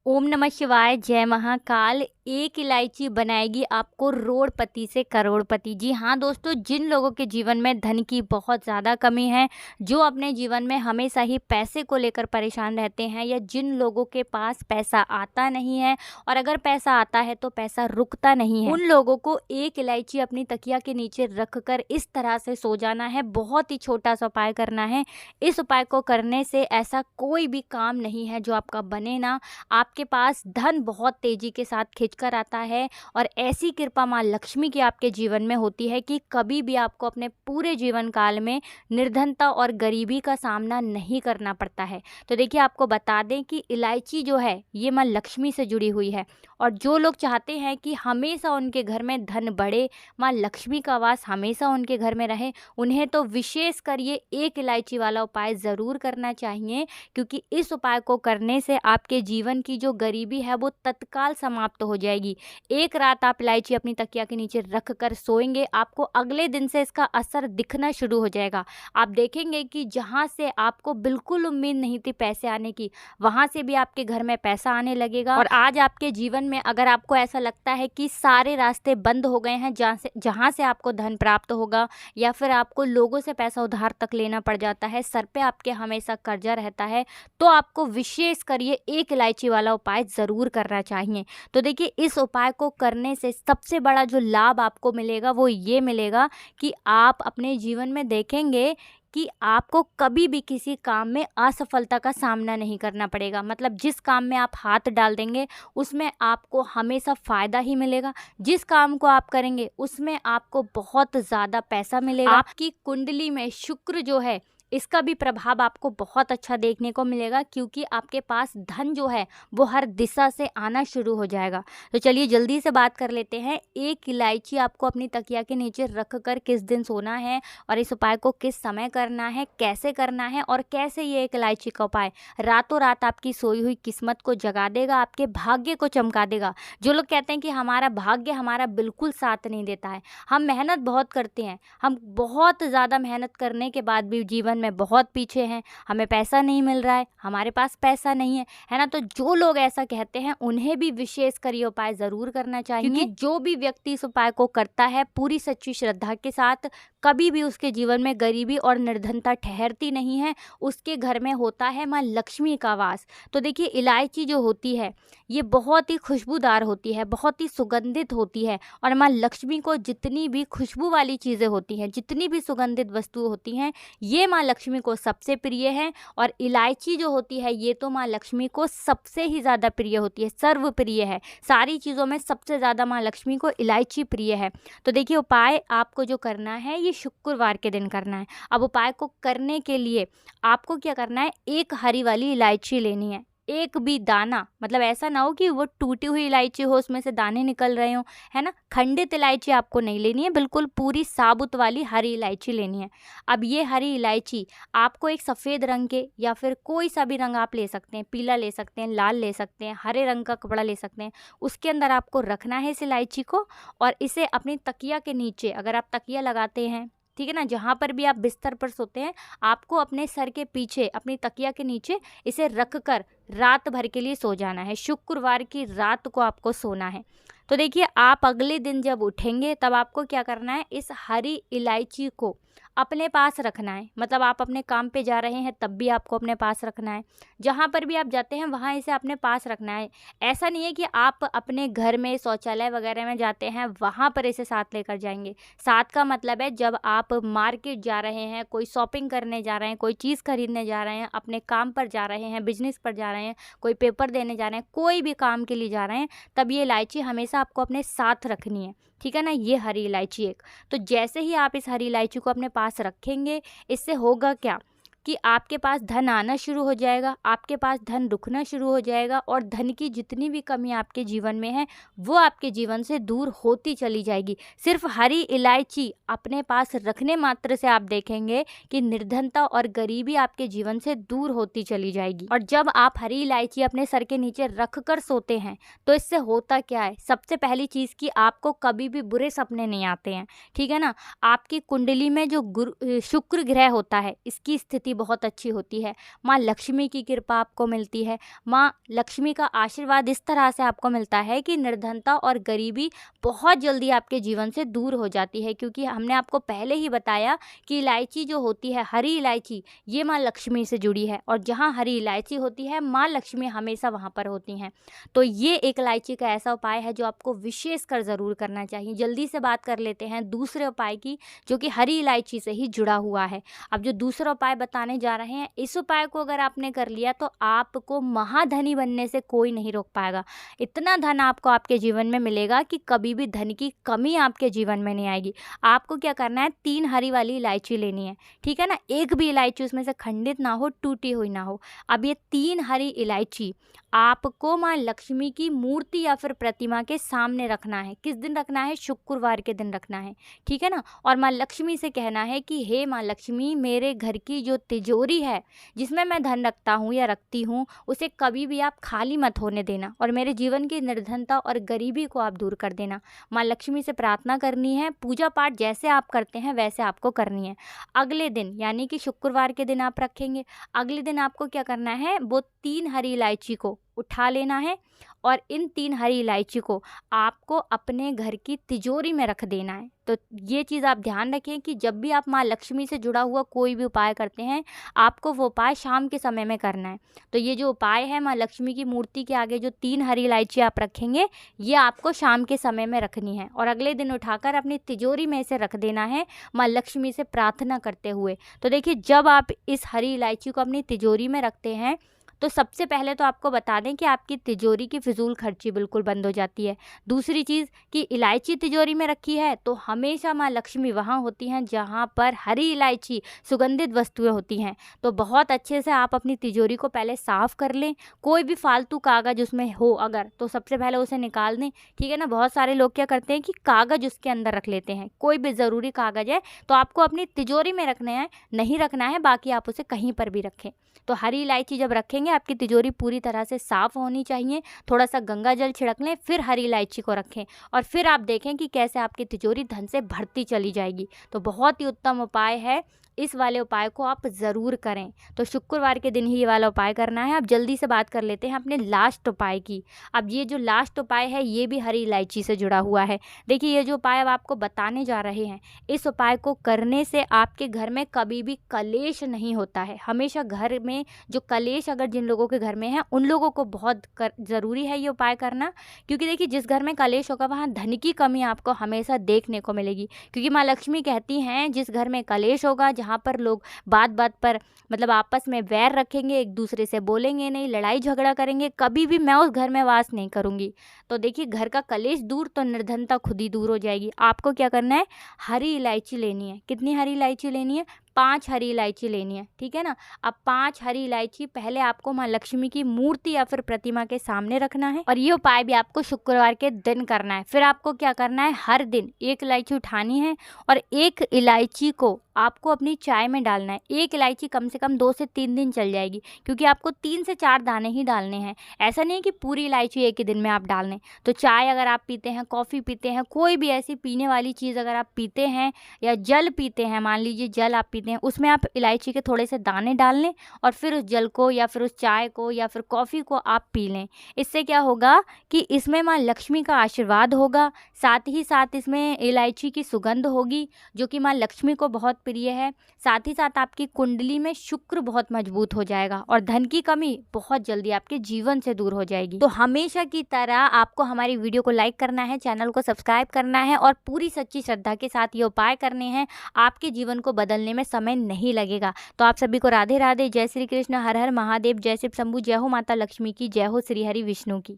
ओम नमः शिवाय, जय महाकाल। एक इलायची बनाएगी आपको रोड़पति से करोड़पति। जी हाँ दोस्तों, जिन लोगों के जीवन में धन की बहुत ज़्यादा कमी है, जो अपने जीवन में हमेशा ही पैसे को लेकर परेशान रहते हैं, या जिन लोगों के पास पैसा आता नहीं है और अगर पैसा आता है तो पैसा रुकता नहीं है, उन लोगों को एक इलायची अपनी तकिया के नीचे रख कर इस तरह से सो जाना है। बहुत ही छोटा सा उपाय करना है। इस उपाय को करने से ऐसा कोई भी काम नहीं है जो आपका बने ना। आपके पास धन बहुत तेजी के साथ खिंचकर आता है और ऐसी कृपा माँ लक्ष्मी की आपके जीवन में होती है कि कभी भी आपको अपने पूरे जीवन काल में निर्धनता और गरीबी का सामना नहीं करना पड़ता है। तो देखिए, आपको बता दें कि इलायची जो है ये माँ लक्ष्मी से जुड़ी हुई है, और जो लोग चाहते हैं कि हमेशा उनके घर में धन बढ़े, माँ लक्ष्मी का वास हमेशा उनके घर में रहे, उन्हें तो विशेष कर ये एक इलायची वाला उपाय ज़रूर करना चाहिए, क्योंकि इस उपाय को करने से आपके जीवन की जो गरीबी है वो तत्काल समाप्त हो जाएगी। एक रात आप इलायची अपनी तकिया के नीचे रख कर सोएंगे, आपको अगले दिन से इसका असर दिखना शुरू हो जाएगा। आप देखेंगे कि जहाँ से आपको बिल्कुल उम्मीद नहीं थी पैसे आने की, वहाँ से भी आपके घर में पैसा आने लगेगा। और आज आपके जीवन में अगर आपको ऐसा लगता है कि सारे रास्ते बंद हो गए हैं जहाँ से आपको धन प्राप्त होगा, या फिर आपको लोगों से पैसा उधार तक लेना पड़ जाता है, सर पे आपके हमेशा कर्जा रहता है, तो आपको विशेष कर ये एक इलायची वाला उपाय ज़रूर करना चाहिए। तो देखिए, इस उपाय को करने से सबसे बड़ा जो लाभ आपको मिलेगा वो ये मिलेगा कि आप अपने जीवन में देखेंगे कि आपको कभी भी किसी काम में असफलता का सामना नहीं करना पड़ेगा। मतलब जिस काम में आप हाथ डाल देंगे उसमें आपको हमेशा फ़ायदा ही मिलेगा। जिस काम को आप करेंगे उसमें आपको बहुत ज़्यादा पैसा मिलेगा। आपकी कुंडली में शुक्र जो है इसका भी प्रभाव आपको बहुत अच्छा देखने को मिलेगा, क्योंकि आपके पास धन जो है वो हर दिशा से आना शुरू हो जाएगा। तो चलिए जल्दी से बात कर लेते हैं। एक इलायची आपको अपनी तकिया के नीचे रख कर किस दिन सोना है, और इस उपाय को किस समय करना है, कैसे करना है, और कैसे ये एक इलायची का उपाय रातों रात आपकी सोई हुई किस्मत को जगा देगा, आपके भाग्य को चमका देगा। जो लोग कहते हैं कि हमारा भाग्य हमारा बिल्कुल साथ नहीं देता है, हम मेहनत बहुत करते हैं, हम बहुत ज़्यादा मेहनत करने के बाद भी जीवन में बहुत पीछे हैं, हमें पैसा नहीं मिल रहा है, हमारे पास पैसा नहीं है ना। तो जो लोग ऐसा कहते हैं उन्हें भी विशेष कर ये उपाय ज़रूर करना चाहिए, क्योंकि जो भी व्यक्ति इस उपाय को करता है पूरी सच्ची श्रद्धा के साथ, कभी भी उसके जीवन में गरीबी और निर्धनता ठहरती नहीं है। उसके घर में होता है माँ लक्ष्मी का वास। तो देखिए, इलायची जो होती है ये बहुत ही खुशबूदार होती है, बहुत ही सुगंधित होती है, और माँ लक्ष्मी को जितनी भी खुशबू वाली चीज़ें होती हैं, जितनी भी सुगंधित वस्तु होती हैं, ये माँ लक्ष्मी को सबसे प्रिय है। और इलायची जो होती है ये तो माँ लक्ष्मी को सबसे ही ज़्यादा प्रिय होती है, सर्वप्रिय है। सारी चीज़ों में सबसे ज़्यादा माँ लक्ष्मी को इलायची प्रिय है। तो देखिए, उपाय आपको जो करना है ये शुक्रवार के दिन करना है। अब उपाय को करने के लिए आपको क्या करना है, एक हरी वाली इलायची लेनी है। एक भी दाना, मतलब ऐसा ना हो कि वो टूटी हुई इलायची हो, उसमें से दाने निकल रहे हो, है ना। खंडित इलायची आपको नहीं लेनी है, बिल्कुल पूरी साबुत वाली हरी इलायची लेनी है। अब ये हरी इलायची आपको एक सफ़ेद रंग के, या फिर कोई सा भी रंग आप ले सकते हैं, पीला ले सकते हैं, लाल ले सकते हैं, हरे रंग का कपड़ा ले सकते हैं, उसके अंदर आपको रखना है इस इलायची को। और इसे अपनी तकिया के नीचे, अगर आप तकिया लगाते हैं, ठीक है ना, जहाँ पर भी आप बिस्तर पर सोते हैं, आपको अपने सर के पीछे अपनी तकिया के नीचे इसे रख कर रात भर के लिए सो जाना है। शुक्रवार की रात को आपको सोना है। तो देखिए, आप अगले दिन जब उठेंगे तब आपको क्या करना है, इस हरी इलायची को अपने पास रखना है। मतलब आप अपने काम पे जा रहे हैं तब भी आपको अपने पास रखना है, जहाँ पर भी आप जाते हैं वहाँ इसे अपने पास रखना है। ऐसा नहीं है कि आप अपने घर में शौचालय वगैरह में जाते हैं वहाँ पर इसे साथ लेकर जाएंगे। साथ का मतलब है जब आप मार्केट जा रहे हैं, कोई शॉपिंग करने जा रहे हैं, कोई चीज़ खरीदने जा रहे हैं, अपने काम पर जा रहे हैं, बिजनेस पर जा रहे हैं, कोई पेपर देने जा रहे हैं, कोई भी काम के लिए जा रहे हैं, तब ये इलायची हमेशा आपको अपने साथ रखनी है। ठीक है ना, ये हरी इलायची एक। तो जैसे ही आप इस हरी इलायची को अपने पास रखेंगे, इससे होगा क्या कि आपके पास धन आना शुरू हो जाएगा, आपके पास धन रुकना शुरू हो जाएगा, और धन की जितनी भी कमी आपके जीवन में है वो आपके जीवन से दूर होती चली जाएगी। सिर्फ हरी इलायची अपने पास रखने मात्र से आप देखेंगे कि निर्धनता और गरीबी आपके जीवन से दूर होती चली जाएगी। और जब आप हरी इलायची अपने सर के नीचे रख कर सोते हैं तो इससे होता क्या है, सबसे पहली चीज़ कि आपको कभी भी बुरे सपने नहीं आते हैं। ठीक है ना, आपकी कुंडली में जो शुक्र ग्रह होता है इसकी स्थिति बहुत अच्छी होती है, माँ लक्ष्मी की कृपा आपको मिलती है, माँ लक्ष्मी का आशीर्वाद इस तरह से आपको मिलता है कि निर्धनता और गरीबी बहुत जल्दी आपके जीवन से दूर हो जाती है। क्योंकि हमने आपको पहले ही बताया कि इलायची जो होती है, हरी इलायची, ये माँ लक्ष्मी से जुड़ी है, और जहाँ हरी इलायची होती है माँ लक्ष्मी हमेशा वहाँ पर होती हैं। तो ये एक इलायची का ऐसा उपाय है जो आपको विशेष कर ज़रूर करना चाहिए। जल्दी से बात कर लेते हैं दूसरे उपाय की, जो कि हरी इलायची से ही जुड़ा हुआ है। अब जो दूसरा उपाय बताने जा रहे हैं, इस उपाय को अगर आपने कर लिया तो आपको महाधनी बनने से कोई नहीं रोक पाएगा। इतना धन आपको आपके जीवन में मिलेगा कि कभी भी धन की कमी आपके जीवन में नहीं आएगी। आपको क्या करना है, 3 हरी वाली इलायची लेनी है, ठीक है ना। एक भी इलायची उसमें से खंडित ना हो, टूटी हुई ना हो। अब ये 3 हरी इलायची आपको माँ लक्ष्मी की मूर्ति या फिर प्रतिमा के सामने रखना है। किस दिन रखना है? शुक्रवार के दिन रखना है, ठीक है ना। और माँ लक्ष्मी से कहना है कि हे माँ लक्ष्मी, मेरे घर की जो तिजोरी है जिसमें मैं धन रखता हूँ या रखती हूँ, उसे कभी भी आप खाली मत होने देना, और मेरे जीवन की निर्धनता और गरीबी को आप दूर कर देना। माँ लक्ष्मी से प्रार्थना करनी है। पूजा पाठ जैसे आप करते हैं वैसे आपको करनी है। अगले दिन यानी कि शुक्रवार के दिन आप रखेंगे। अगले दिन आपको क्या करना है, वो 3 हरी इलायची को उठा लेना है, और इन 3 हरी इलायची को आपको अपने घर की तिजोरी में रख देना है। तो ये चीज़ आप ध्यान रखें कि जब भी आप माँ लक्ष्मी से जुड़ा हुआ कोई भी उपाय करते हैं, आपको वो उपाय शाम के समय में करना है। तो ये जो उपाय है, माँ लक्ष्मी की मूर्ति के आगे जो 3 हरी इलायची आप रखेंगे, ये आपको शाम के समय में रखनी है, और अगले दिन उठाकर अपनी तिजोरी में इसे रख देना है, माँ लक्ष्मी से प्रार्थना करते हुए। तो देखिए, जब आप इस हरी इलायची को अपनी तिजोरी में रखते हैं, तो सबसे पहले तो आपको बता दें कि आपकी तिजोरी की फिजूल खर्ची बिल्कुल बंद हो जाती है। दूसरी चीज़ कि इलायची तिजोरी में रखी है तो हमेशा माँ लक्ष्मी वहाँ होती हैं जहाँ पर हरी इलायची, सुगंधित वस्तुएं होती हैं। तो बहुत अच्छे से आप अपनी तिजोरी को पहले साफ़ कर लें। कोई भी फालतू कागज़ उसमें हो अगर, तो सबसे पहले उसे निकाल दें, ठीक है ना। बहुत सारे लोग क्या करते हैं कि कागज़ उसके अंदर रख लेते हैं। कोई भी ज़रूरी कागज़ है तो आपको अपनी तिजोरी में रखना है, नहीं रखना है, बाकी आप उसे कहीं पर भी रखें। तो हरी इलायची जब रखेंगे, आपकी तिजोरी पूरी तरह से साफ़ होनी चाहिए। थोड़ा सा गंगा जल छिड़क लें, फिर हरी इलायची को रखें, और फिर आप देखें कि कैसे आपकी तिजोरी धन से भरती चली जाएगी। तो बहुत ही उत्तम उपाय है, इस वाले उपाय को आप ज़रूर करें। तो शुक्रवार के दिन ही ये वाला उपाय करना है। अब जल्दी से बात कर लेते हैं अपने लास्ट उपाय की। अब ये जो लास्ट उपाय है, ये भी हरी इलायची से जुड़ा हुआ है। देखिए, ये जो उपाय अब आपको बताने जा रहे हैं, इस उपाय को करने से आपके घर में कभी भी कलेश नहीं होता है। हमेशा घर में जो कलेश अगर जिन लोगों के घर में है, उन लोगों को बहुत ज़रूरी है ये उपाय करना। क्योंकि देखिए, जिस घर में कलेश होगा वहाँ धन की कमी आपको हमेशा देखने को मिलेगी। क्योंकि माँ लक्ष्मी कहती हैं, जिस घर में कलेश होगा, जहाँ पर लोग बात बात पर मतलब आपस में वैर रखेंगे, एक दूसरे से बोलेंगे नहीं, लड़ाई झगड़ा करेंगे, कभी भी मैं उस घर में वास नहीं करूँगी। तो देखिए, घर का कलेश दूर तो निर्धनता खुद ही दूर हो जाएगी। आपको क्या करना है, हरी इलायची लेनी है। कितनी हरी इलायची लेनी है? 5 हरी इलायची लेनी है, ठीक है ना। अब 5 हरी इलायची पहले आपको माँ लक्ष्मी की मूर्ति या फिर प्रतिमा के सामने रखना है, और ये उपाय भी आपको शुक्रवार के दिन करना है। फिर आपको क्या करना है, हर दिन 1 इलायची उठानी है, और 1 इलायची को आपको अपनी चाय में डालना है। 1 इलायची कम से कम 2 से 3 दिन चल जाएगी, क्योंकि आपको 3 से 4 दाने ही डालने हैं। ऐसा नहीं कि पूरी इलायची एक ही दिन में आप डाल लें। तो चाय अगर आप पीते हैं, कॉफ़ी पीते हैं, कोई भी ऐसी पीने वाली चीज़ अगर आप पीते हैं, या जल पीते हैं, मान लीजिए जल आप पीते हैं, उसमें आप इलायची के थोड़े से दाने डाल लें, और फिर उस जल को या फिर उस चाय को या फिर कॉफ़ी को आप पी लें। इससे क्या होगा कि इसमें माँ लक्ष्मी का आशीर्वाद होगा, साथ ही साथ इसमें इलायची की सुगंध होगी, जो कि माँ लक्ष्मी को बहुत प्रिय है। साथ ही साथ आपकी कुंडली में शुक्र बहुत मजबूत हो जाएगा, और धन की कमी बहुत जल्दी आपके जीवन से दूर हो जाएगी। तो हमेशा की तरह आपको हमारी वीडियो को लाइक करना है, चैनल को सब्सक्राइब करना है, और पूरी सच्ची श्रद्धा के साथ ये उपाय करने हैं। आपके जीवन को बदलने में समय नहीं लगेगा। तो आप सभी को राधे राधे, जय श्री कृष्ण, हर हर महादेव, जय शिव शंभू, जय हो माता लक्ष्मी की, जय हो श्री हरि विष्णु की।